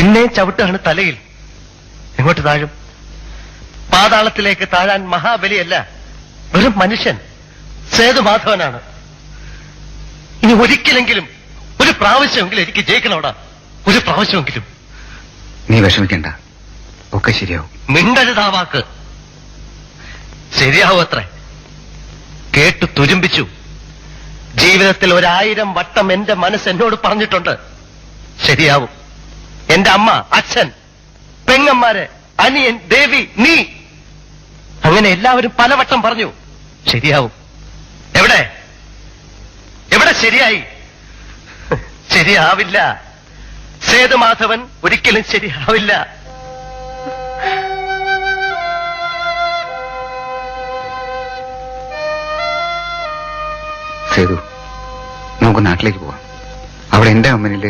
പിന്നെ ചവിട്ടാണ് തലയിൽ. എങ്ങോട്ട് താഴും? പാതാളത്തിലേക്ക് താഴാൻ മഹാബലിയല്ല, വെറും മനുഷ്യൻ സേതുമാധവനാണ്. ഇനി ഒരിക്കലെങ്കിലും ഒരു പ്രാവശ്യമെങ്കിലും എനിക്ക് ജയിക്കണോടാ, ഒരു പ്രാവശ്യമെങ്കിലും. നീ വിഷമിക്കണ്ട, ഒക്കെ ശരിയാവും. മിണ്ടരുതാ വാക്ക്. ശരിയാവും അത്രേ. കേട്ടു തുരുമ്പിച്ചു. ജീവിതത്തിൽ 1000 വട്ടം എന്റെ മനസ്സ് എന്നോട് പറഞ്ഞിട്ടുണ്ട് ശരിയാവും. എന്റെ അമ്മ, അച്ഛൻ, പെങ്ങന്മാര്, അനിയൻ, ദേവി, നീ, അങ്ങനെ എല്ലാവരും പലവട്ടം പറഞ്ഞു ശരിയാവും. എവിടെ എവിടെ ശരിയായി? ശരിയാവില്ല. സേതുമാധവൻ ഒരിക്കലും ശരിയാവില്ല. സേതു, നമുക്ക് നാട്ടിലേക്ക് പോവാം. അവിടെ എന്റെ അമ്മനില്